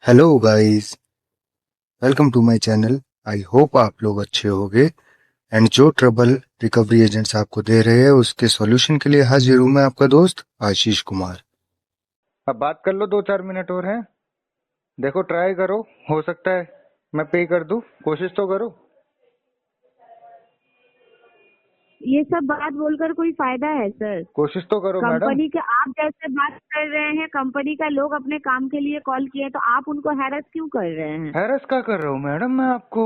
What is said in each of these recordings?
Hello guys, welcome to my channel. I hope आप लोग अच्छे होंगे एंड जो ट्रबल रिकवरी एजेंट्स आपको दे रहे हैं उसके सॉल्यूशन के लिए हाजिर हूं मैं आपका दोस्त आशीष कुमार। अब बात कर लो 2-4 मिनट और हैं। देखो ट्राई करो, हो सकता है मैं पे कर दूं। कोशिश तो करो। ये सब बात बोलकर कोई फायदा है सर? कोशिश तो करो मैडम। कंपनी के आप जैसे बात कर रहे हैं, कंपनी का लोग अपने काम के लिए कॉल किए तो आप उनको हैरेस क्यों कर रहे हैं? हैरस क्या कर रहा हूँ मैडम मैं आपको?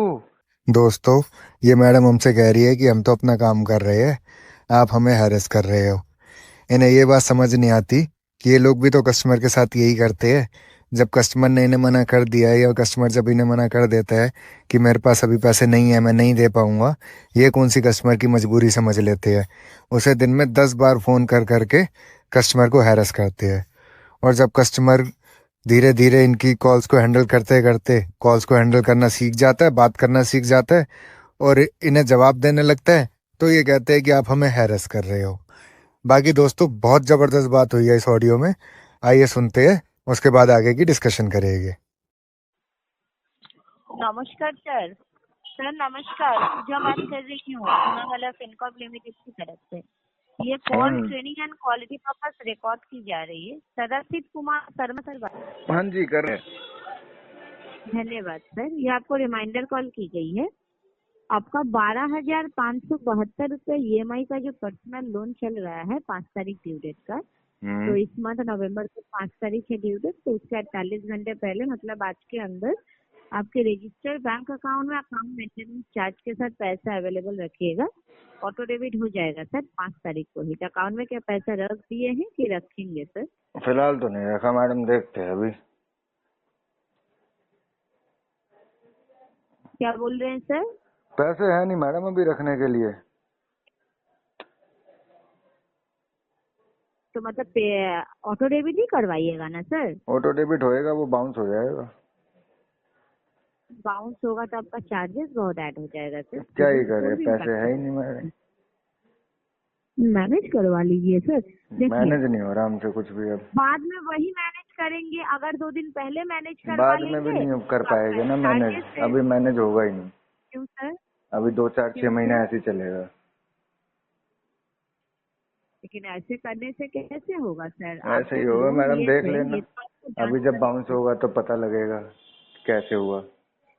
दोस्तों, ये मैडम हमसे कह रही है कि हम तो अपना काम कर रहे हैं, आप हमें हैरेस कर रहे हो। इन्हें ये बात समझ नहीं आती कि ये लोग भी तो कस्टमर के साथ यही करते हैं। जब कस्टमर ने इन्हें मना कर दिया है या कस्टमर जब इन्हें मना कर देता है कि मेरे पास अभी पैसे नहीं है, मैं नहीं दे पाऊंगा, ये कौन सी कस्टमर की मजबूरी समझ लेते हैं। उसे दिन में 10 बार फ़ोन कर करके कस्टमर को हैरेस करते हैं। और जब कस्टमर धीरे धीरे इनकी कॉल्स को हैंडल करते करते कॉल्स को हैंडल करना सीख जाता है, बात करना सीख जाता है और इन्हें जवाब देने लगता है, तो ये कहते हैं कि आप हमें हैरेस कर रहे हो। बाकी दोस्तों, बहुत ज़बरदस्त बात हुई है इस ऑडियो में, आइए सुनते हैं, उसके बाद आगे की डिस्कशन करेंगे। नमस्कार सर। सर नमस्कार, पूजा बात कर रही हूँ सोनावाला फिनकॉर्प लिमिटेड की तरफ से। ये call training and quality purpose record की जा रही है। सदाशिव कुमार शर्मा सर बात। हाँ जी कर रहे हैं। धन्यवाद सर। ये आपको रिमाइंडर कॉल की गई है। आपका 12,572 रुपये EMI का जो पर्सनल लोन चल रहा है 5 तारीख ड्यू डेट का, तो इस मंथ नवंबर को 5 तारीख है ड्यू डेट, तो उसके 48 घंटे पहले मतलब आज के अंदर आपके रजिस्टर्ड बैंक अकाउंट में अकाउंट मेंटेनेंस चार्ज के साथ पैसा अवेलेबल रखिएगा। ऑटो डेबिट हो जाएगा सर 5 तारीख को ही। अकाउंट में क्या पैसा रख दिए हैं कि रखेंगे सर? फिलहाल तो नहीं रखा मैडम, देखते हैं अभी। क्या बोल रहे हैं सर? पैसे है नहीं मैडम अभी रखने के लिए। तो मतलब ऑटो डेबिट नहीं करवाइएगा ना सर? ऑटो डेबिट होएगा वो बाउंस हो जाएगा। बाउंस होगा तो आपका चार्जेस बहुत ऐड हो जाएगा सर। क्या ही सिविल करे, स्कोर भी पैसे इम्पैक्ट है ही नहीं मैडम। मैनेज करवा लीजिए सर। देखिए, मैनेज नहीं हो रहा हमसे कुछ भी अब। बाद में वही मैनेज करेंगे। अगर 2 दिन पहले मैनेज करवा बाद में भी लेंगे नहीं कर तो आपका पाएंगे ना मैनेज, चार्जेस है। अभी मैनेज होगा ही नहीं। क्यों सर? अभी 2-4-6 महीने सर? ऐसे ही चलेगा। लेकिन ऐसे करने से कैसे होगा सर? आप ऐसे ही जब होगा लोन मैडम, लिए देख थे लेना। ये तो आपको अभी जब जानकारी बाउंस थी। होगा तो पता लगेगा कैसे हुआ,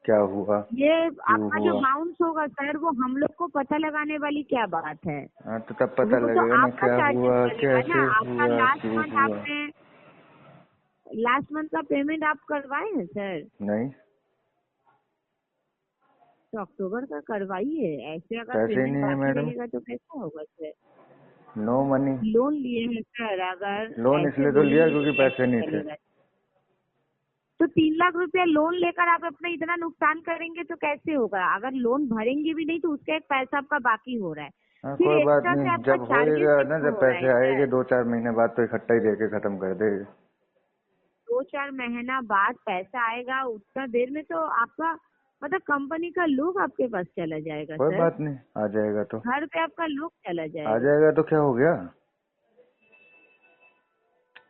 क्या हुआ, ये क्यों आपका जो हुआ। बाउंस होगा सर, वो हम लोग को पता लगाने वाली क्या बात है? हाँ तो तब पता वो तो लगेगा ना आपका क्या चार्जेस हुआ, बनेगा ना। कैसे आपका हुआ, लास्ट क्यों मंथ हुआ। आपने लास्ट मंथ का पेमेंट आप करवाए हैं सर? नहीं, तो अक्टूबर का करवाइए। ऐसे अगर पैसे ही पेमेंट नहीं है बाकी मैडम। रहेगा तो कैसा होगा सर? No money. लोन लिए हैं सर, अगर लोन ऐसे इसलिए तो लिया बोलेंगे तो क्योंकि कैसे पैसे नहीं थे। चलेगा? तो 3 लाख रुपया लोन लेकर आप अपना इतना नुकसान करेंगे तो कैसे होगा? अगर लोन भरेंगे भी नहीं तो उसका एक पैसा आपका बाकी हो रहा है, हाँ फिर कोई बात एक्स्ट्रा से नहीं, आपका जब चार्जेस होएगा ना, कितना जब हो रहा है पैसे आएंगे सर? 2-4 महीने बाद तो इकट्ठा ही देके खत्म कर देंगे। 2-4 महीना बाद पैसा आएगा, उतना देर में तो आपका मतलब कंपनी का लोग आपके पास चला जाएगा कोई सर। बात नहीं, आ जाएगा तो। घर पे आपका लोग चला आ जाएगा। जाएगा तो क्या हो गया,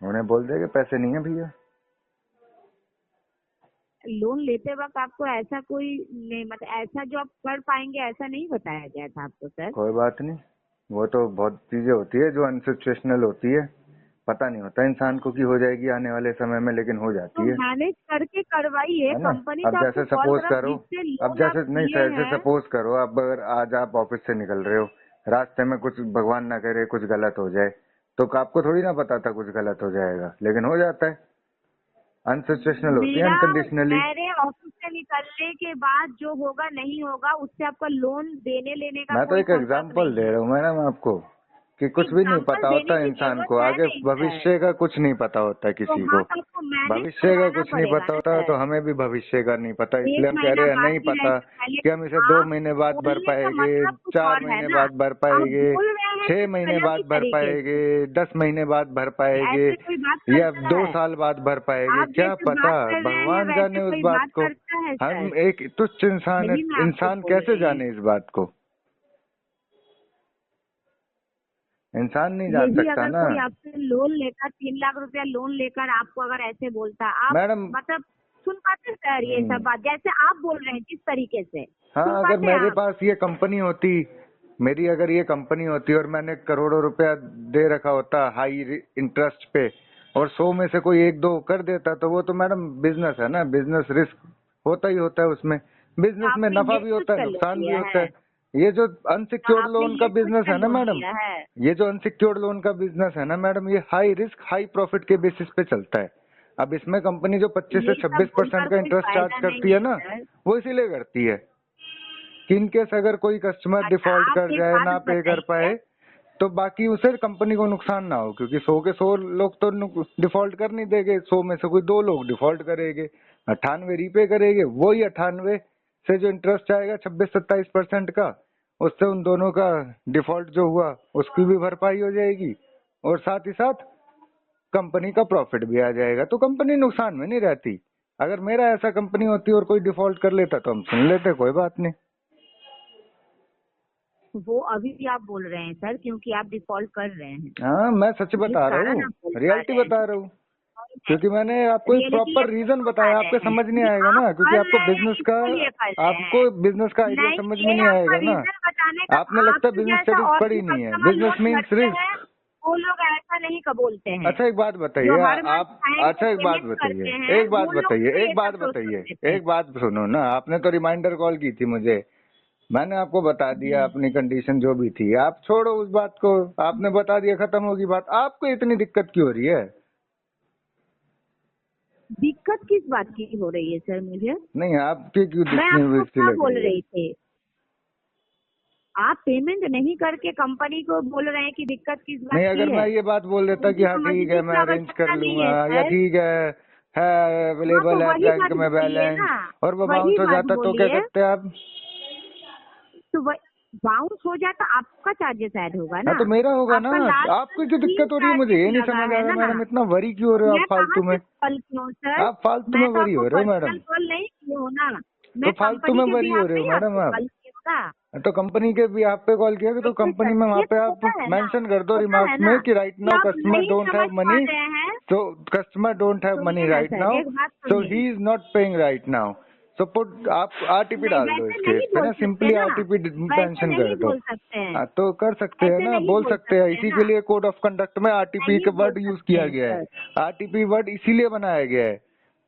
उन्हें बोल देंगे पैसे नहीं है भैया। लोन लेते वक्त आपको ऐसा कोई नहीं, मतलब ऐसा जो आप कर पाएंगे ऐसा नहीं बताया गया था आपको सर? कोई बात नहीं, वो तो बहुत चीजें होती है जो अनसिचुएशनल होती है, पता नहीं होता इंसान को कि हो जाएगी आने वाले समय में, लेकिन हो तो जाती मैनेज करके करवाइए। है ना। कंपनी अब तो आपको जैसे कॉल सपोज कर, करो, जिससे अब लोन आप जैसे नहीं लिए सर, ऐसे हैं। सपोज करो, अब अगर आज आप ऑफिस से निकल रहे हो, रास्ते में कुछ भगवान ना करे कुछ गलत हो जाए, तो आपको थोड़ी ना पता था कुछ गलत हो जाएगा, लेकिन हो जाता है। अनसिचुएशनल होती है, मेरा अनकंडीशनली। मेरे ऑफिस से निकलने के बाद जो होगा नहीं होगा, उससे आपका लोन देने लेने का मैं तो कोई एक संपर्क एग्जांपल नहीं दे है। रहा हूँ मैडम आपको, कि कुछ भी नहीं एग्जाम्पल पता देने होता की इंसान जरूरत को, है आगे नहीं सर। भविष्य का कुछ नहीं पता होता तो किसी हाँ, को। तो आपको मैनेज भविष्य का करवाना कुछ नहीं पड़ेगा पता ना होता, तो सर। हमें भी भविष्य का नहीं पता, एक इसलिए हम कह महीना रहे हैं नहीं बाकी पता रहने से पहले कि हम इसे दो आप महीने बाद भर बोलने का पाएंगे, मतलब कुछ चार और है महीने ना। बाद भर आप पाएंगे, बोल रहे हैं 6 महीने कुछ अलग ही बाद भर तरीके पाएंगे, से। 10 महीने बाद भर पाएंगे, ऐसे कोई बात या करता दो है? साल बाद भर पाएंगे, आप क्या जैसे पता। बात कर रहे हैं भगवान वैसे जाने उस कोई बात बात को। करता है सर? हम एक तुच्छ इंसान है, यही मैं आपको इंसान बोल कैसे रही हूँ। जाने इस बात को, इंसान नहीं ये जान भी सकता अगर ना कोई आपसे लोन लेकर 3 लाख रुपया लोन लेकर आपको अगर ऐसे बोलता, आप मैडम। मतलब सुन पाते सर ये सब बात, जैसे आप बोल रहे हैं जिस तरीके से हाँ, सुन अगर पाते मेरे आप? पास ये कंपनी होती, मेरी अगर ये कंपनी होती और मैंने करोड़ों रुपया दे रखा होता हाई इंटरेस्ट पे, और 100 में से कोई 1-2 कर देता, तो वो तो मैडम बिजनेस है ना, बिजनेस रिस्क होता ही होता है उसमें। बिजनेस में आपने नफा ये भी कुछ होता है, कर नुकसान भी लिया होता है, है। ये जो तो अनसिक्योर्ड आपने लोन का ये सोच बिजनेस कर है ना लोन मैडम, लिया है। ये जो अनसिक्योर्ड लोन का बिजनेस है ना मैडम, ये हाई रिस्क हाई प्रॉफिट के बेसिस पे चलता है। अब इसमें कंपनी जो 25 से ये सब 26% बोलकर का कोई इंटरेस्ट चार्ज फायदा करती नहीं है है ना, सर। वो इसीलिए करती है कि इनकेस अगर कोई कस्टमर अच्छा डिफॉल्ट आप कर एक जाए, बात ना पे कर बताइए, पाए, तो बाकी उसे कंपनी को नुकसान ना हो, क्योंकि 100 के 100 लोग तो डिफॉल्ट कर नहीं देंगे, 100 में से कोई 2 लोग डिफॉल्ट करेंगे, 98 रीपे करेंगे, वही 98 से जो इंटरेस्ट आएगा 26-27% का, उससे उन दोनों का डिफॉल्ट जो हुआ उसकी भी भरपाई हो जाएगी, और साथ ही साथ कंपनी का प्रॉफिट भी आ जाएगा, तो कंपनी नुकसान में नहीं रहती। अगर मेरा ऐसा कंपनी होती और कोई डिफॉल्ट कर लेता तो हम सुन लेते, कोई बात नहीं। वो अभी भी आप बोल रहे हैं सर, क्योंकि आप डिफॉल्ट कर रहे हैं, हाँ, मैं सच जिस बता रहा कारण हूँ, आप बोल पा रियलिटी रहे हैं, बता रहा हूँ, क्योंकि मैंने आपको एक रियलिटी ये प्रॉपर नहीं रीजन बता बताया, रहे आपके हैं समझ नहीं कि आएगा आप ना, क्योंकि कर आपको रहे हैं बिजनेस का, इसको लिए कर रहे हैं। आपको बिजनेस का आइडिया नहीं, समझ में ये नहीं आपका आएगा ना। रीजन बताने का, आपने लगता है आप बिजनेस जैसा स्टडीज और पढ़ी भी नहीं है। कस्टमर बिजनेस लोन मीन्स करते हैं, रिस्क। वो लोग ऐसा नहीं का बोलते हैं। अच्छा एक बात जो बताइए, हर मंथ आप, बैंक अच्छा को एक बात पेमेंट बताइए, करते हैं, एक बात वो लोग बताइए, तो एक ये बात सब सोच बताइए, सकते थे। एक बात सुनो ना, आपने तो रिमाइंडर कॉल की थी मुझे, मैंने आपको बता दिया जी, अपनी कंडीशन जो भी थी, आप छोड़ो उस बात को, आपने बता दिया, खत्म होगी बात। आपको इतनी दिक्कत क्यों हो रही है? दिक्कत किस बात की हो रही है सर मुझे? नहीं, आपकी क्यों मैं दिक्कत आपको इसकी क्या लग बोल रही है? रही थी? आप पेमेंट नहीं करके कंपनी को बोल रहे हैं कि दिक्कत किस बात नहीं, की अगर है? मैं ये बात बोल देता कि मुझे हाँ ठीक समझने है की मैं अरेंज कर आवश्यकता नहीं लूंगा, है या सर। ठीक है हाँ, तो अवेलेबल है वही बैंक बात में बोलिए बैलेंस, ना, और वो वही बाउंस हो बात जाता तो क्या बोलिए। करते आप? तो बाउंस हो जाता, आपका चार्जेस ऐड होगा हाँ ना, तो मेरा होगा ना। आपका लास्ट आपको क्यों 3 दिक्कत हो रही है, मुझे चार्जेस ये नहीं लगा समझ आ है रहा ना। मैडम, इतना वरी क्यों हो रहे हो आप मैं कहाँ फालतू से में? कॉल की हूँ सर? आप फालतू मैं में तो वरी आपको हो रहे हो पर्सनल मैडम, कॉल नहीं की हूँ ना, तो मैं फालतू कंपनी में के वरी हो बिहाफ रहे पे हो ही मैडम आपको आप। कॉल की हूँ ना। तो कंपनी के भी आप पे कॉल किया तो देखिए कंपनी सर, में वहाँ ये पे तो आप होता है ना, मेंशन कर दो होता है रिमार्क्स ना में कि राइट कि नाउ आप कस्टमर नहीं डोंट समझ हैव पा मनी, रहे हैं। so customer don't have money सुनिए ना right सर, now, एक बात so सुनिए। he is not paying right now, so put आप आरटीपी नहीं, डाल दो वैसे इस नहीं केस पे बोल ना, सकते सिंपली ना, आरटीपी वैसे मेंशन नहीं कर दो। बोल सकते हैं, हाँ, तो कर सकते हैं ऐसे ना, नहीं बोल बोल सकते हैं, सकते हैं इसी ना, के लिए कोड ऑफ कंडक्ट में आरटीपी नहीं का बोल वर्ड यूज सकते किया हैं गया है। सर। आरटीपी वर्ड इसीलिए बनाया गया है,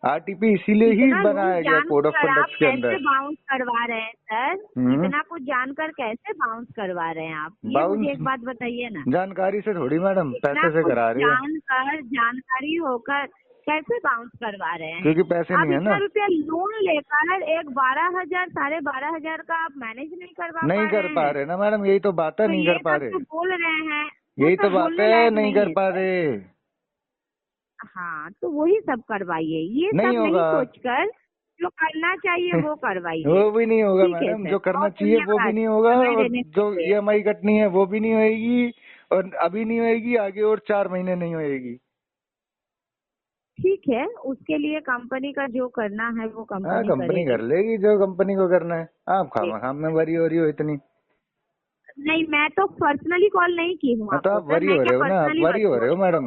आरटीपी इसीलिए ही इतना लोन बनाया गया कोड ऑफ जानकर आप कंडक्ट के कैसे अंदर। बाउंस करवा रहे हैं सर? हम्म, इतना कुछ जानकर कैसे बाउंस करवा रहे हैं आप? ये मुझे बाउंस एक बात बताइए ना। जानकारी से थोड़ी मैडम, इतना पैसे से कुछ करा रहे हो, जानकर, जानकारी होकर कैसे बाउंस करवा रहे हैं? क्योंकि पैसे आप नहीं है इतना ना। रुपया लोन लेकर एक 12,000, 12,500 का आप मैनेज नहीं करवा नहीं पा कर रहे पा हैं? रहे ना मैडम, यही तो बात है, तो नहीं ये कर पा सब रहे, जो बोल रहे हैं, वो यही तो सब बात बोलने है, लायक नहीं नहीं कर है पा सर। रहे। हाँ, तो वही सब करवाइए, ये नहीं सब नहीं होगा, सोचकर जो करना चाहिए वो करवाइए। वो भी नहीं होगा ठीक है मैडम, सर, जो करना बहुत चाहिए वो भी धन्यवाद नहीं होगा, समय और देने जो के लिए। ईएमआई कटनी है वो भी नहीं होएगी, और अभी नहीं होएगी, आगे और 4 महीने नहीं होएगी। ठीक है, उसके लिए कंपनी का जो करना है वो हाँ, कंपनी कंपनी कर करेगी। लेगी जो कंपनी को करना है, आप खाम में वरी हो रही हो इतनी। नहीं, मैं तो पर्सनली कॉल नहीं की हूँ हाँ, तो आपको आप सर, वरी मैं हो क्या रहे हो ना, आप पर्सनली वरी वरी हो हो रहे हो रही हूँ? मैडम,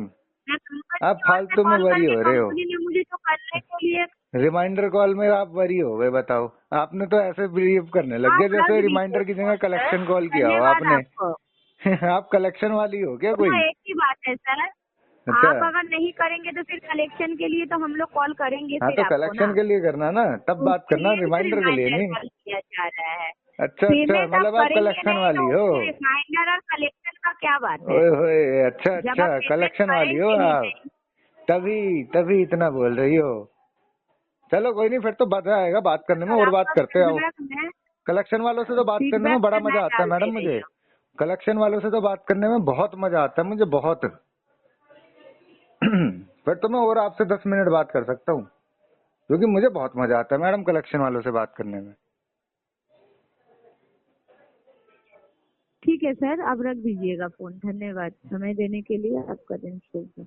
मैं कंपनी आप की ओर से फालतू में कॉल वरी करके हो रहे हो। कंपनी ने मुझे जो करने के लिए रिमाइंडर कॉल में आप वरी हो गए, बताओ, आपने तो ऐसे बिहेव करने लग गए आप रख जैसे दीजिए रिमाइंडर की जगह फोन सर। कलेक्शन कॉल किया हो धन्यवाद आपने। आपको। आप कलेक्शन वाली हो क्या दोनों कोई? एक ही बात है सर। अच्छा, आप अगर नहीं करेंगे तो फिर कलेक्शन के लिए तो हम लोग कॉल करेंगे हाँ फिर तो आपको ना, कलेक्शन के लिए करना ना, तब तो बात उसके करना, लिए भी तो रिमाइंडर के लिए रिमाइंडर नहीं। कॉल किया जा रहा है। अच्छा अच्छा, पेमेंट आप मतलब आप करेंगे कलेक्शन नहीं वाली तो हो। उसमें रिमाइंडर और कलेक्शन का क्या बात है? ओए होए, अच्छा जब आप अच्छा, पेमेंट कलेक्शन वाली हो करेंगे ही आप, नहीं। तभी तभी इतना बोल रही हो। चलो कोई नहीं, फिर तो मजा आएगा बात करने में, सर और बात आपका करते आओ। फीडबैक मैं कलेक्शन वालों से तो बात करने में फीडबैक बड़ा में मैं मजा आता है डाल दे मैडम रही मुझे, हूँ। कलेक्शन वालों से तो बात करने में बहुत मजा आता है मुझे, बहुत। फिर तो मैं और आपसे 10 मिनट बात कर सकता हूँ, क्योंकि मुझे बहुत मजा आता है मैडम कलेक्शन वालों से बात करने में। ठीक है सर, आप रख दीजिएगा फोन। धन्यवाद समय देने के लिए, आपका दिन शुभ हो।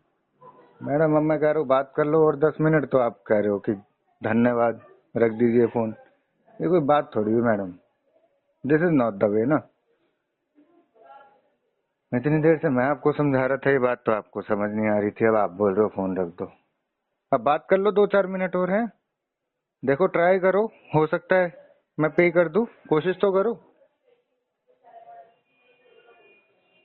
मैडम अब मैं कह रहा हूँ बात कर लो और 10 मिनट, तो आप कह रहे हो कि धन्यवाद, रख दीजिए फोन। ये कोई बात थोड़ी है madam, this is not the way ना। इतनी देर से मैं आपको समझा रहा था ये बात, तो आपको समझ नहीं आ रही थी, अब आप बोल रहे हो फोन रख दो। अब बात कर लो, 2-4 मिनट और हैं। देखो ट्राई करो, हो सकता है मैं पे कर दूं, कोशिश तो करो।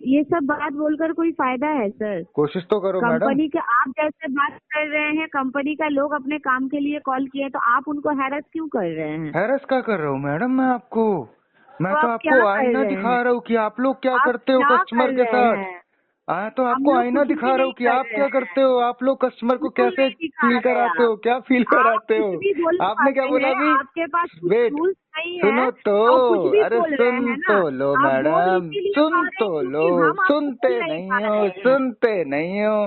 ये सब बात बोलकर कोई फायदा है सर? कोशिश तो करो मैडम। कंपनी के आप जैसे बात कर रहे हैं, कंपनी का लोग अपने काम के लिए कॉल किए तो आप उनको हैरेस क्यों कर रहे हैं? हैरेस क्या कर रहा हूँ मैडम मैं आपको? मैं तो आप क्या आपको कर आईना रहे दिखा हैं? रहा हूँ कि आप लोग क्या आप करते हो क्या कस्टमर कर के रहे साथ। हैं? तो हम आपको लोग आईना कुछ भी दिखा रहा नहीं हूँ कि कर आप रहे क्या हैं, करते हो, आप लोग कस्टमर को बिल्कुल कैसे नहीं दिखा फील रहे कराते आप। हो, क्या फील आप कराते कुछ हो। भी बोल आपने क्या पाते बोला हैं, अभी? आपके पास कुछ वेट, रूल्स नहीं है सुनो तो। और कुछ भी अरे बोल रहे सुन हैं तो ना। लो आप बोल मैडम, इसीलिए पा सुन रहे तो हैं लो। क्योंकि हम आपको सुनते बोल नहीं पा नहीं हो, रहे हैं। सुनते नहीं हो।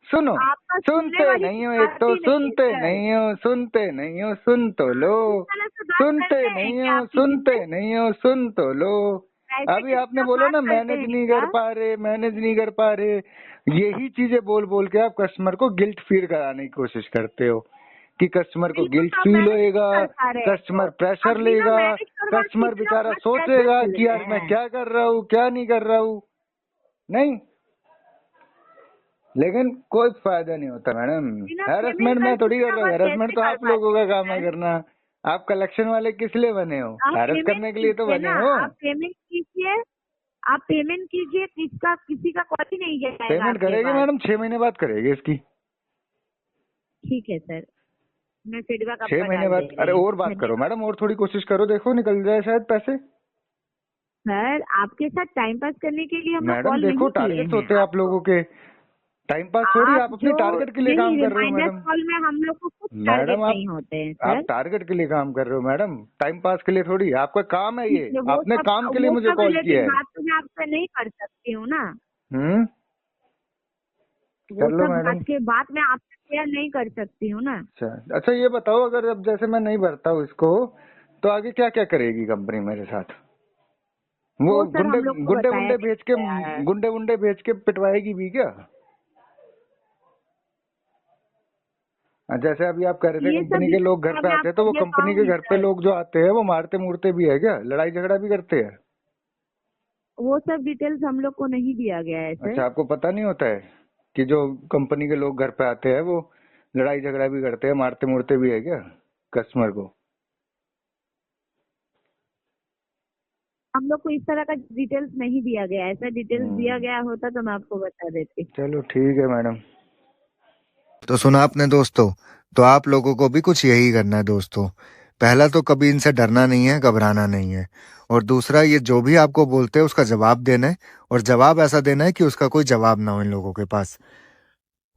सुनो, आपका सुनने सुनते वाली नहीं हो, कोई एक बात तो ही नहीं है सुनते सर। नहीं हो, सुनते नहीं हो, सुन तो लो। इस तरह से बात सुनते करते हैं नहीं क्या हो, आप किसी से? सुनते नहीं हो, सुन तो लो। ऐसे अभी किसी आपने से बोला बात ना करते मैनेज हैं नहीं क्या? कर पा रहे, मैनेज नहीं कर पा रहे। यही चीजें बोल बोल के आप कस्टमर को गिल्ट फील कराने की कोशिश करते हो कि कस्टमर को बिल्कुल, गिल्ट तो आप फील मैनेज होएगा, नहीं कर पा रहे हैं तो। कस्टमर प्रेशर आप बिना लेगा, मैनेज करवा के कस्टमर इतना बेचारा बात कैसे सोचेगा बोल कि यार रहे मैं हैं? क्या कर रहा हूँ, क्या नहीं कर रहा हूँ। नहीं, लेकिन कोई फायदा नहीं होता मैडम। बिना पेमेंट हैरेसमेंट मैं करके थोड़ी कर इतना रहा हूँ, बात हैरेसमेंट कैसे तो कर आप लोगों पाते का हैं काम है सर? करना। आप कलेक्शन वाले किस लिए बने हो? आप हैरेस पेमेंट करने के लिए तो कीजिए बने ना, हो। आप पेमेंट कीजिए, आप पेमेंट कीजिए, किसी का कॉल ही नहीं जाएगा पेमेंट आपके करेगी पास। मैडम, 6 महीने बाद करेगी इसकी। ठीक है सर, मैं फीडबैक छह आपका महीने डाल दे बाद? अरे रही हूँ। और बात करो धन्यवाद। मैडम, और थोड़ी कोशिश करो, देखो निकल जाए शायद पैसे। सर, आपके साथ टाइम पास करने के लिए हम लोग मैडम कॉल देखो नहीं किए टारगेट्स हैं होते हैं आप आपको। लोगों के, टाइम पास थोड़ी, आप आप अपनी जो टारगेट के लिए नहीं, काम कर रहे हो रिमाइंडर्स मैडम। कॉल में हम लोग को कुछ टारगेट मैडम नहीं होते हैं आप सर। टारगेट के लिए काम कर रहे हो मैडम, टाइम पास के लिए थोड़ी। आपका काम है ये, ठीक है, आपने काम के लिए वो मुझे सब कॉल किया रिलेटेड है। बात तो मैं आपसे नहीं कर सकती हूँ ना। हम्म, वो कर लो सब मैडम। बात मैं आपसे शेयर नहीं कर सकती हूँ ना। अच्छा अच्छा, ये बताओ अगर अब जैसे मैं नहीं भरता हूँ इसको, तो आगे क्या क्या करेगी कंपनी मेरे साथ? वो वो सर गुंडे हम लोग को गुंडे बताया वुंडे नहीं भेज के, गया है। गुंडे वुंडे भेज के पिटवाएगी भी क्या? जैसे अभी आप कह रहे थे ये सब कंपनी के लोग घर डिटेल्स पे मैं आते हैं, तो आपको वो दे कंपनी के पाऊंगी घर पे सर। लोग जो आते हैं वो मारते मूरते भी है क्या, लड़ाई झगड़ा भी करते हैं? वो सब डिटेल्स हम लोग को नहीं दिया गया है सर। अच्छा, आपको पता नहीं होता है कि जो कंपनी के लोग घर पे आते हैं वो लड़ाई झगड़ा भी करते हैं, मारते मूरते भी है क्या कस्टमर को? हम लोग को इस तरह का डिटेल्स नहीं दिया गया है सर। डिटेल्स दिया हम्म, गया होता तो मैं आपको बता देती। चलो ठीक है मैडम। तो सुना आपने दोस्तों, तो आप लोगों को भी कुछ यही करना है दोस्तों। पहला तो कभी इनसे डरना नहीं है, घबराना नहीं है। और दूसरा, ये जो भी आपको बोलते हैं उसका जवाब देना है, और जवाब ऐसा देना है कि उसका कोई जवाब ना हो इन लोगों के पास।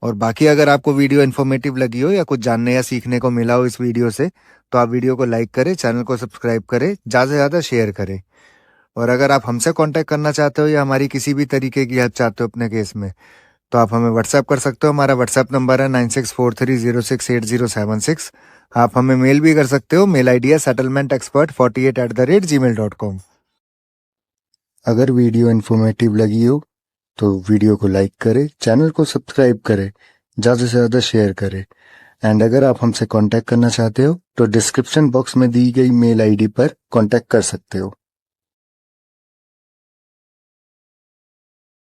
और बाकी अगर आपको वीडियो इन्फॉर्मेटिव लगी हो या कुछ जानने या सीखने को मिला हो इस वीडियो से, तो आप वीडियो को लाइक करें, चैनल को सब्सक्राइब करें, ज़्यादा से ज़्यादा शेयर करें। और अगर आप हमसे कांटेक्ट करना चाहते हो या हमारी किसी भी तरीके की हेल्प चाहते हो अपने केस में, तो आप हमें व्हाट्सएप कर सकते हो। हमारा व्हाट्सएप नंबर है 9643068076। आप हमें मेल भी कर सकते हो। मेल आईडी है settlementexpert48@gmail.com। अगर वीडियो इन्फॉर्मेटिव लगी हो तो वीडियो को लाइक करें, चैनल को सब्सक्राइब करें, ज़्यादा से ज़्यादा शेयर करें। एंड अगर आप हमसे कांटेक्ट करना चाहते हो तो डिस्क्रिप्शन बॉक्स में दी गई मेल आईडी पर कांटेक्ट कर सकते हो।